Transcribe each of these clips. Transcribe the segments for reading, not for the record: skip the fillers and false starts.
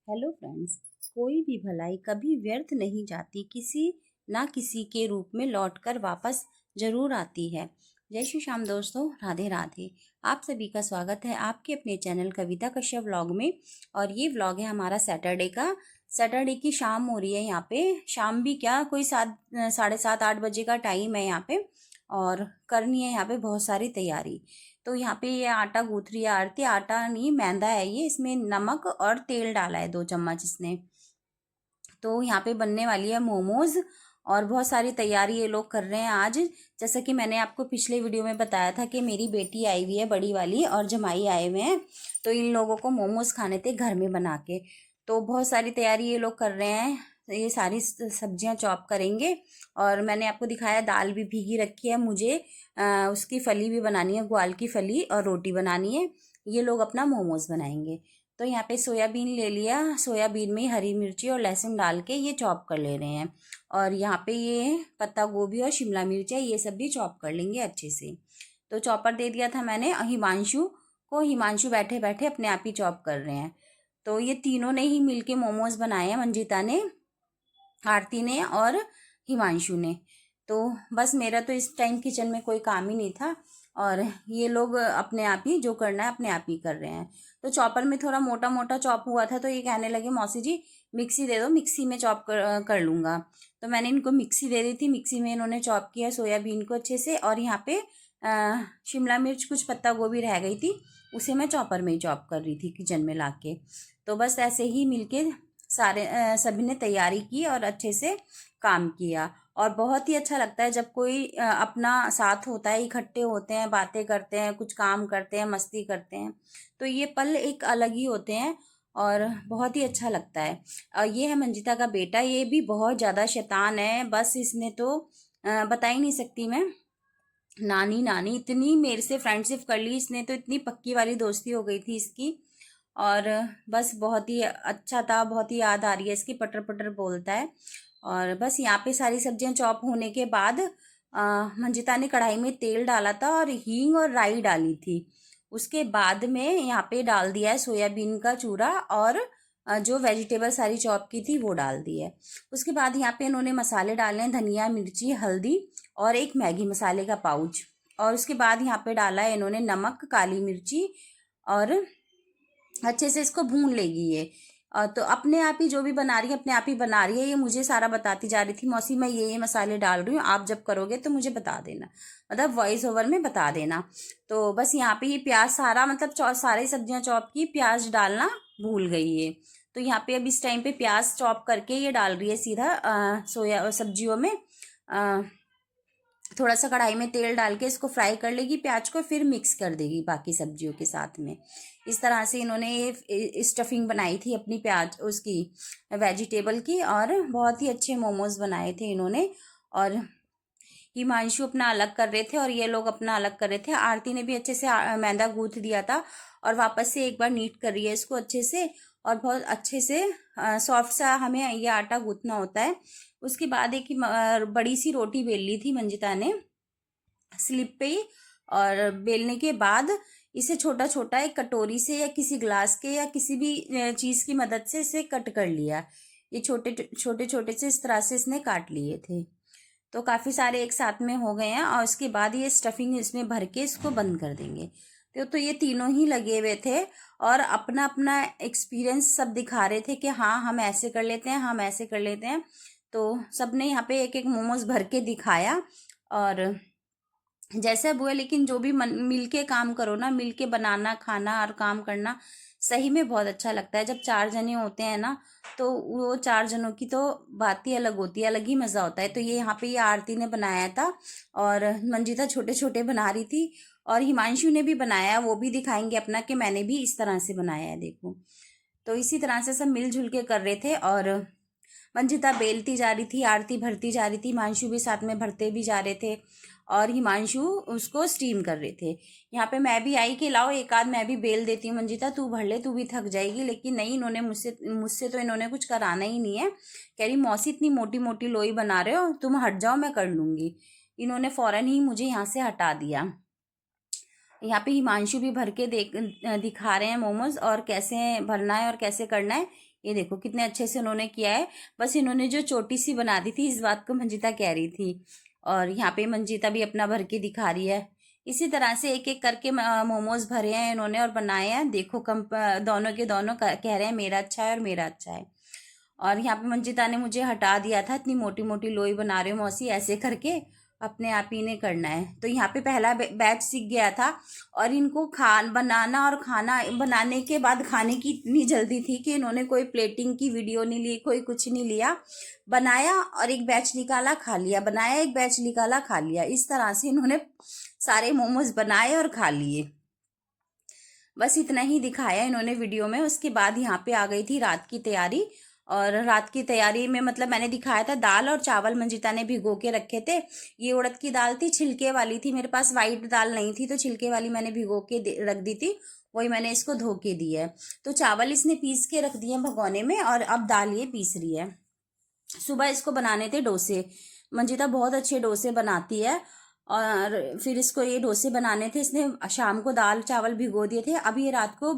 Hello friends. कोई भी भलाई कभी व्यर्थ नहीं जाती, किसी ना किसी के रूप में लौटकर वापस जरूर आती है। जय श्री श्याम दोस्तों, राधे राधे। आप सभी का स्वागत है आपके अपने चैनल कविता कश्यप व्लॉग में। और ये व्लॉग है हमारा सैटरडे का। सैटरडे की शाम हो रही है यहाँ पे। शाम भी क्या, कोई 7, 7:30, 8 बजे का टाइम है यहाँ पे। और करनी है यहाँ पे बहुत सारी तैयारी। तो यहाँ पे ये आटा गूंथ रही है आरती। आटा नहीं, मैदा है ये। इसमें नमक और तेल डाला है 2 चम्मच इसने। तो यहाँ पे बनने वाली है मोमोज। और बहुत सारी तैयारी ये लोग कर रहे हैं आज। जैसा कि मैंने आपको पिछले वीडियो में बताया था कि मेरी बेटी आई हुई है बड़ी वाली और जमाई आए हुए हैं। तो इन लोगों को मोमोज खाने थे घर में बना के। तो बहुत सारी तैयारी ये लोग कर रहे हैं। ये सारी सब्जियां चॉप करेंगे। और मैंने आपको दिखाया दाल भी भीगी रखी है मुझे। उसकी फली भी बनानी है, ग्वाल की फली, और रोटी बनानी है। ये लोग अपना मोमोज बनाएंगे। तो यहाँ पे सोयाबीन ले लिया। सोयाबीन में हरी मिर्ची और लहसुन डाल के ये चॉप कर ले रहे हैं। और यहाँ पे ये पत्ता गोभी और शिमला मिर्च है, ये सब भी चॉप कर लेंगे अच्छे से। तो चॉपर दे दिया था मैंने हिमांशु को। हिमांशु बैठे बैठे अपने आप ही चॉप कर रहे हैं। तो ये तीनों ने ही मिलके मोमोज बनाए हैं, मंजिता ने, आरती ने और हिमांशु ने। तो बस मेरा तो इस टाइम किचन में कोई काम ही नहीं था। और ये लोग अपने आप ही जो करना है अपने आप ही कर रहे हैं। तो चॉपर में थोड़ा मोटा मोटा चॉप हुआ था, तो ये कहने लगे मौसी जी मिक्सी दे दो, मिक्सी में चॉप कर लूँगा। तो मैंने इनको मिक्सी दे दी थी। मिक्सी में इन्होंने चॉप किया सोयाबीन को अच्छे से। और यहाँ पे शिमला मिर्च, कुछ पत्ता गोभी रह गई थी, उसे मैं चॉपर में ही चॉप कर रही थी किचन में लाके। तो बस ऐसे ही मिलके सारे सभी ने तैयारी की और अच्छे से काम किया। और बहुत ही अच्छा लगता है जब कोई अपना साथ होता है, इकट्ठे होते हैं, बातें करते हैं, कुछ काम करते हैं, मस्ती करते हैं। तो ये पल एक अलग ही होते हैं और बहुत ही अच्छा लगता है। और ये है मंजिता का बेटा। ये भी बहुत ज़्यादा शैतान है। बस इसने तो बता ही नहीं सकती मैं। नानी नानी इतनी मेरे से फ्रेंडशिप कर ली इसने, तो इतनी पक्की वाली दोस्ती हो गई थी इसकी। और बस बहुत ही अच्छा था। बहुत ही याद आ रही है इसकी, पटर पटर बोलता है। और बस यहाँ पे सारी सब्जियां चॉप होने के बाद मंजिता ने कढ़ाई में तेल डाला था और हींग और राई डाली थी। उसके बाद में यहाँ पे डाल दिया है सोयाबीन का चूरा और जो वेजिटेबल सारी चॉप की थी वो डाल दी है। उसके बाद यहाँ पे इन्होंने मसाले डाले हैं, धनिया, मिर्ची, हल्दी और एक मैगी मसाले का पाउच। और उसके बाद यहाँ पे डाला है इन्होंने नमक, काली मिर्ची। और अच्छे से इसको भून लेगी ये। तो अपने आप ही जो भी बना रही है अपने आप ही बना रही है। ये मुझे सारा बताती जा रही थी, मौसी मैं ये मसाले डाल रही हूँ, आप जब करोगे तो मुझे बता देना, मतलब वॉइस ओवर में बता देना। तो बस यहाँ पे ये प्याज सारा, मतलब सारी सब्जियां चॉप की, प्याज डालना भूल गई ये। तो यहाँ पे अब इस टाइम पे प्याज चॉप करके ये डाल रही है सीधा सोया सब्जियों में। थोड़ा सा कढ़ाई में तेल डाल के इसको फ्राई कर लेगी प्याज को, फिर मिक्स कर देगी बाकी सब्जियों के साथ में। इस तरह से इन्होंने ये स्टफिंग बनाई थी अपनी प्याज उसकी, वेजिटेबल की। और बहुत ही अच्छे मोमोज बनाए थे इन्होंने। और हिमांशु अपना अलग कर रहे थे और ये लोग अपना अलग कर रहे थे। आरती ने भी अच्छे से मैदा गूंथ दिया था और वापस से एक बार नीट कर रही है इसको अच्छे से। और बहुत अच्छे से सॉफ्ट सा हमें ये आटा गूंथना होता है। उसके बाद एक बड़ी सी रोटी बेल ली थी मंजिता ने स्लिप पे ही। और बेलने के बाद इसे छोटा छोटा एक कटोरी से या किसी ग्लास के या किसी भी चीज़ की मदद से इसे कट कर लिया। ये छोटे छोटे छोटे से इस तरह से इसने काट लिए थे। तो काफ़ी सारे एक साथ में हो गए हैं। और उसके बाद ये स्टफिंग इसमें भर के इसको बंद कर देंगे। तो ये तीनों ही लगे हुए थे और अपना अपना एक्सपीरियंस सब दिखा रहे थे कि हाँ हम ऐसे कर लेते हैं, हम ऐसे कर लेते हैं। तो सबने यहाँ पे एक एक मोमोज भर के दिखाया। और जैसा वो है, लेकिन जो भी मिल के काम करो ना, मिल के बनाना, खाना और काम करना सही में बहुत अच्छा लगता है। जब 4 जने होते हैं ना, तो वो 4 जनों की तो बात ही अलग होती है, अलग ही मज़ा होता है। तो ये यहाँ पे ये आरती ने बनाया था और मंजिता छोटे छोटे बना रही थी। और हिमांशु ने भी बनाया, वो भी दिखाएंगे अपना कि मैंने भी इस तरह से बनाया है, देखो। तो इसी तरह से सब मिलजुल के कर रहे थे। और मंजिता बेलती जा रही थी, आरती भरती जा रही थी, हिमांशु भी साथ में भरते भी जा रहे थे। और हिमांशु उसको स्टीम कर रहे थे। यहाँ पे मैं भी आई कि लाओ एक आध मैं भी बेल देती हूँ, मंजिता तू भर ले, तू भी थक जाएगी। लेकिन नहीं, इन्होंने मुझसे मुझसे तो इन्होंने कुछ कराना ही नहीं है। कह रही मौसी इतनी मोटी मोटी लोई बना रहे हो, तुम हट जाओ मैं कर लूँगी। इन्होंने फ़ौरन ही मुझे यहाँ से हटा दिया। यहाँ पे हिमांशु भी भर के दिखा रहे हैं मोमोज, और कैसे भरना है और कैसे करना है ये देखो कितने अच्छे से उन्होंने किया है। बस इन्होंने जो छोटी सी बना दी थी, इस बात को मंजिता कह रही थी। और यहाँ पे मंजिता भी अपना भर के दिखा रही है। इसी तरह से एक एक करके मोमोज भरे हैं इन्होंने और बनाए हैं। देखो दोनों के दोनों कह रहे हैं मेरा अच्छा है और मेरा अच्छा है। और यहाँ पे मंजिता ने मुझे हटा दिया था, इतनी मोटी मोटी लोई बना रहे हो मौसी, ऐसे करके अपने आप ही ने करना है। तो यहाँ पे पहला बैच सीख गया था। और इनको बनाना और खाना बनाने के बाद खाने की इतनी जल्दी थी कि इन्होंने कोई प्लेटिंग की वीडियो नहीं ली, कोई कुछ नहीं लिया। बनाया और एक बैच निकाला खा लिया, बनाया एक बैच निकाला खा लिया। इस तरह से इन्होंने सारे मोमोज बनाए और खा लिए। बस इतना ही दिखाया इन्होंने वीडियो में। उसके बाद यहाँ पे आ गई थी रात की तैयारी। और रात की तैयारी में मतलब मैंने दिखाया था दाल और चावल मंजिता ने भिगो के रखे थे। ये उड़द की दाल थी, छिलके वाली थी, मेरे पास वाइट दाल नहीं थी तो छिलके वाली मैंने भिगो के रख दी थी, वही मैंने इसको धो के दी है। तो चावल इसने पीस के रख दिए भगोने में और अब दाल ये पीस रही है। सुबह इसको बनाने थे डोसे। मंजिता बहुत अच्छे डोसे बनाती है। और फिर इसको ये डोसे बनाने थे, इसने शाम को दाल चावल भिगो दिए थे, अब ये रात को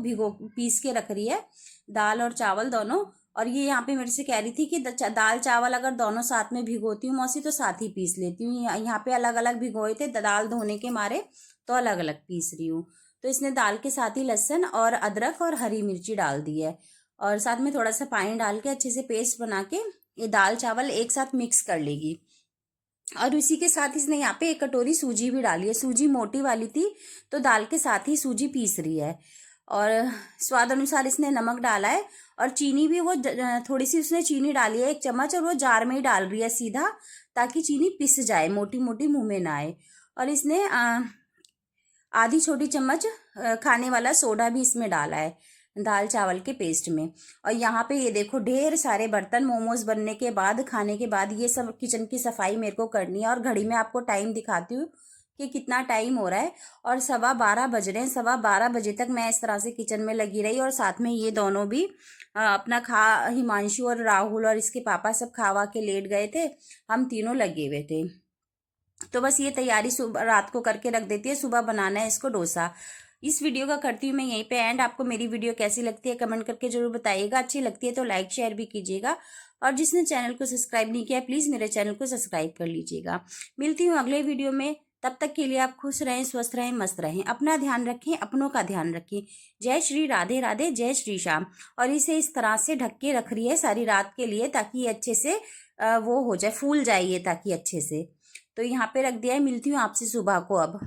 पीस के रख रही है दाल और चावल दोनों। और ये यहाँ पे मेरे से कह रही थी कि दाल चावल अगर दोनों साथ में भिगोती हूँ मौसी तो साथ ही पीस लेती हूँ। यहाँ पे अलग अलग भिगोए थे दाल धोने के मारे, तो अलग अलग पीस रही हूँ। तो इसने दाल के साथ ही लहसुन और अदरक और हरी मिर्ची डाल दी है और साथ में थोड़ा सा पानी डाल के अच्छे से पेस्ट बना के ये दाल चावल एक साथ मिक्स कर लेगी। और इसी के साथ इसने यहाँ पे एक कटोरी सूजी भी डाली है। सूजी मोटी वाली थी तो दाल के साथ ही सूजी पीस रही है। और स्वाद अनुसार इसने नमक डाला है और चीनी भी वो थोड़ी सी उसने चीनी डाली है 1 चम्मच, और वो जार में ही डाल रही है सीधा, ताकि चीनी पिस जाए, मोटी मोटी मुंह में ना आए। और इसने आधी छोटी चम्मच खाने वाला सोडा भी इसमें डाला है दाल चावल के पेस्ट में। और यहाँ पे ये देखो ढेर सारे बर्तन मोमोज बनने के बाद, खाने के बाद, ये सब किचन की सफाई मेरे को करनी है। और घड़ी में आपको टाइम दिखाती हूँ कि कितना टाइम हो रहा है। और 12:15 बज रहे हैं। 12:15 बजे तक मैं इस तरह से किचन में लगी रही और साथ में ये दोनों भी अपना हिमांशु और राहुल और इसके पापा सब खावा के लेट गए थे, हम तीनों लगे हुए थे। तो बस ये तैयारी सुबह रात को करके रख देती है, सुबह बनाना है इसको डोसा। इस वीडियो का करती हूँ मैं यहीं पे एंड। आपको मेरी वीडियो कैसी लगती है कमेंट करके जरूर बताइएगा। अच्छी लगती है तो लाइक शेयर भी कीजिएगा। और जिसने चैनल को सब्सक्राइब नहीं किया प्लीज़ मेरे चैनल को सब्सक्राइब कर लीजिएगा। मिलती हूँ अगले वीडियो में, तब तक के लिए आप खुश रहें, स्वस्थ रहें, मस्त रहें, अपना ध्यान रखें, अपनों का ध्यान रखें। जय श्री राधे राधे, जय श्री श्याम। और इसे इस तरह से ढक के रख रही है सारी रात के लिए, ताकि ये अच्छे से वो हो जाए, फूल जाए ये, ताकि अच्छे से। तो यहाँ पे रख दिया है। मिलती हूँ आपसे सुबह को अब।